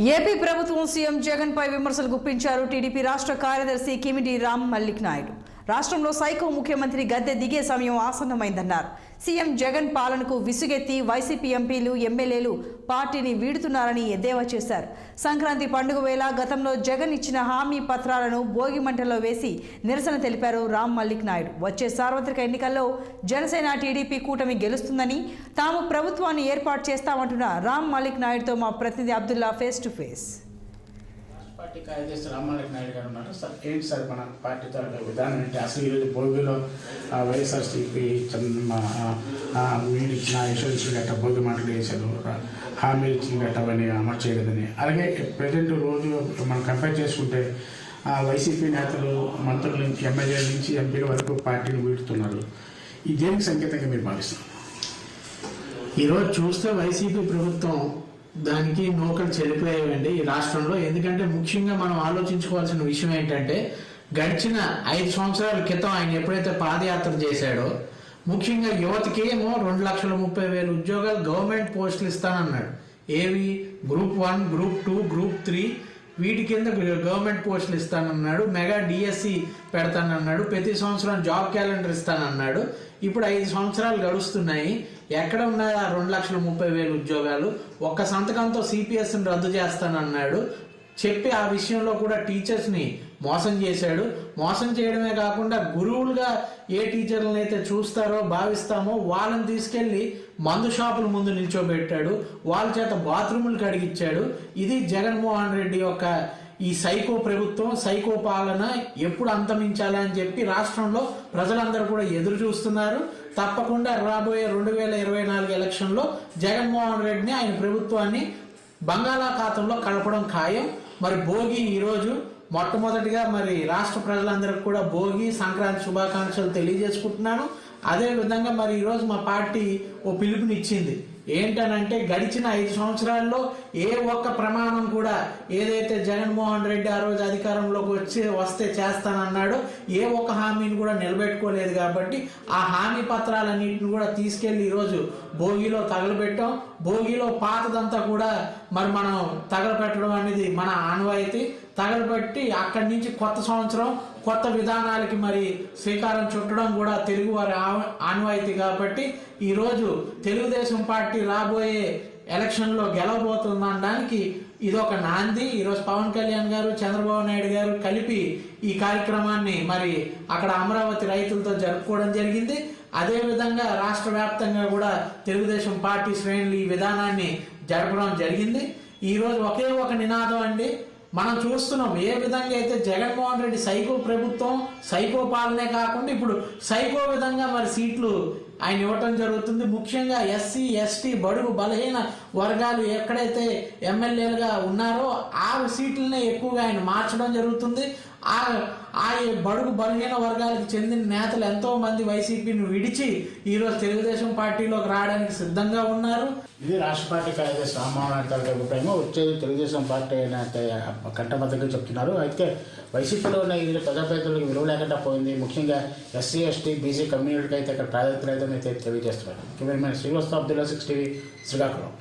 AP ప్రభుత్వం CM Jagan పై విమర్శలు గుప్పించారు టీడీపీ రాష్ట్ర కార్యదర్శి కిమిడి రామ్ మల్లిక్ నాయుడు. రాష్ట్రంలో సైకో ముఖ్యమంత్రి గద్దె దిగే సమయం ఆసన్నమైందన్నారు. సీఎం జగన్ పాలనకు విసుగెత్తి వైసీపీ ఎంపీలు ఎమ్మెల్యేలు పార్టీని వీడుతున్నారని ఎద్దేవా చేశారు. సంక్రాంతి పండుగ వేళ గతంలో జగన్ ఇచ్చిన హామీ పత్రాలను భోగిమంటలో వేసి నిరసన తెలిపారు రామ్ మల్లిక్ నాయుడు. వచ్చే సార్వత్రిక ఎన్నికల్లో జనసేన టీడీపీ కూటమి గెలుస్తుందని, తాము ప్రభుత్వాన్ని ఏర్పాటు చేస్తామంటున్న రామ్ మల్లిక్ నాయుడుతో మా ప్రతినిధి Abdullah face to face. Party కార్యదర్శి రామ్ మల్లిక్ నాయుడు గారు ఉన్నారు. సార్, ఏంటి సార్ మన పార్టీ తరఫు విధానం ఏంటి? అసలు ఈరోజు భోగిలో వైఎస్ఆర్సీపీ మీరు ఇచ్చిన ఇన్సూరెన్స్ గట్ట భోగి మాటలు వేశారు, హామీలు ఇచ్చిన గట్ట అవన్నీ అమలు చేయలేదని. అలాగే ప్రజెంట్ రోజు మనం కంపేర్ చేసుకుంటే వైసీపీ నేతలు, మంత్రుల నుంచి, ఎమ్మెల్యేల నుంచి ఎంపీల వరకు పార్టీని వీడుతున్నారు. ఈ దేనికి సంకేతంగా మీరు భావిస్తున్నారు? ఈరోజు చూస్తే వైసీపీ ప్రభుత్వం దానికి నూకలు చెల్లిపోయాయండి ఈ రాష్ట్రంలో. ఎందుకంటే ముఖ్యంగా మనం ఆలోచించుకోవాల్సిన విషయం ఏంటంటే, గడిచిన 5 సంవత్సరాల క్రితం ఆయన ఎప్పుడైతే పాదయాత్ర చేశాడో, ముఖ్యంగా యువతకి ఏమో 2,30,000 ఉద్యోగాలు గవర్నమెంట్ పోస్టులు ఇస్తానన్నాడు. ఏవి? గ్రూప్ 1, గ్రూప్ 2, గ్రూప్ 3 వీటి కింద గవర్నమెంట్ పోస్టులు ఇస్తానన్నాడు. మెగా డిఎస్సి పెడతానన్నాడు. ప్రతి సంవత్సరం జాబ్ క్యాలెండర్ ఇస్తానన్నాడు. ఇప్పుడు 5 సంవత్సరాలు గడుస్తున్నాయి. ఎక్కడ ఉన్నాయి ఆ 2,30,000 ఉద్యోగాలు? ఒక్క సంతకంతో సిపిఎస్ని రద్దు చేస్తానన్నాడు. చెప్పి ఆ విషయంలో కూడా టీచర్స్ని మోసం చేశాడు. మోసం చేయడమే కాకుండా గురువులుగా ఏ టీచర్లను అయితే చూస్తారో భావిస్తామో వాళ్ళని తీసుకెళ్లి మందు షాపుల ముందు నిల్చోబెట్టాడు. వాళ్ళ చేత బాత్రూములు కడిగిచ్చాడు. ఇది జగన్మోహన్ రెడ్డి యొక్క ఈ సైకో ప్రభుత్వం, సైకో పాలన ఎప్పుడు అంతమించాలని చెప్పి రాష్ట్రంలో ప్రజలందరూ కూడా ఎదురు చూస్తున్నారు. తప్పకుండా రాబోయే 2024 ఎలక్షన్లో జగన్మోహన్ రెడ్డిని, ఆయన ప్రభుత్వాన్ని బంగాళాఖాతంలో కలపడం ఖాయం. మరి భోగి ఈరోజు మొట్టమొదటిగా మరి రాష్ట్ర ప్రజలందరికీ కూడా భోగి, సంక్రాంతి శుభాకాంక్షలు తెలియజేసుకుంటున్నాను. అదే విధంగా మరి ఈరోజు మా పార్టీ ఓ పిలుపునిచ్చింది. ఏంటనంటే, గడిచిన 5 సంవత్సరాల్లో ఏ ఒక్క ప్రమాణం కూడా ఏదైతే జగన్మోహన్ రెడ్డి ఆ రోజు అధికారంలోకి వస్తే చేస్తానన్నాడో ఏ ఒక్క హామీని కూడా నిలబెట్టుకోలేదు. కాబట్టి ఆ హామీ పత్రాలన్నింటిని కూడా తీసుకెళ్లి ఈరోజు భోగిలో తగలబెట్టాం. భోగిలో పాతదంతా కూడా మరి మనం తగలపెట్టడం అనేది మన ఆనవాయితీ. తగలబెట్టి అక్కడి నుంచి కొత్త సంవత్సరం, కొత్త విధానాలకి మరి శ్రీకారం చుట్టడం కూడా తెలుగు వారి ఆనవాయితీ. కాబట్టి ఈరోజు తెలుగుదేశం పార్టీ రాబోయే ఎలక్షన్లో గెలవబోతుందనడానికి ఇదొక నాంది. ఈరోజు పవన్ కళ్యాణ్ గారు, చంద్రబాబు నాయుడు గారు కలిపి ఈ కార్యక్రమాన్ని మరి అక్కడ అమరావతి రైతులతో జరుపుకోవడం జరిగింది. అదేవిధంగా రాష్ట్ర వ్యాప్తంగా కూడా తెలుగుదేశం పార్టీ శ్రేణులు ఈ విధానాన్ని జరపడం జరిగింది. ఈరోజు ఒకే ఒక నినాదం అండి. మనం చూస్తున్నాం ఏ విధంగా అయితే జగన్మోహన్ రెడ్డి సైకో ప్రభుత్వం, సైకో పాలనే కాకుండా ఇప్పుడు సైకో విధంగా మరి సీట్లు ఆయన ఇవ్వటం జరుగుతుంది. ముఖ్యంగా ఎస్సీ, ఎస్టీ, బడుగు బలహీన వర్గాలు ఎక్కడైతే ఎమ్మెల్యేలుగా ఉన్నారో ఆ సీట్లనే ఎక్కువగా ఆయన మార్చడం జరుగుతుంది. ఆ బడుగు బలహీన వర్గాలకు చెందిన నేతలు ఎంతో మంది వైసీపీని విడిచి ఈరోజు తెలుగుదేశం పార్టీలోకి రావడానికి సిద్ధంగా ఉన్నారు. ఇది రాష్ట్ర పార్టీ కార్యదర్శి రామ్మోహన్ నాయుడు గారి అభిప్రాయం. వచ్చేది తెలుగుదేశం పార్టీ కంటబద్ధంగా చెప్తున్నారు. అయితే వైసీపీలో ఉన్న ఇది ప్రజాప్రతినిధులకు విలువ లేకుండా పోయింది. ముఖ్యంగా ఎస్సీ, ఎస్టీ, బీసీ కమ్యూనిటీకి అయితే ఇక్కడ ప్రాధాన్యత లేదని అయితే తెలియజేస్తున్నారు. శ్రీనివాస్ అబ్దుల్లా, 6 టీవీ, శ్రీకాకుళం.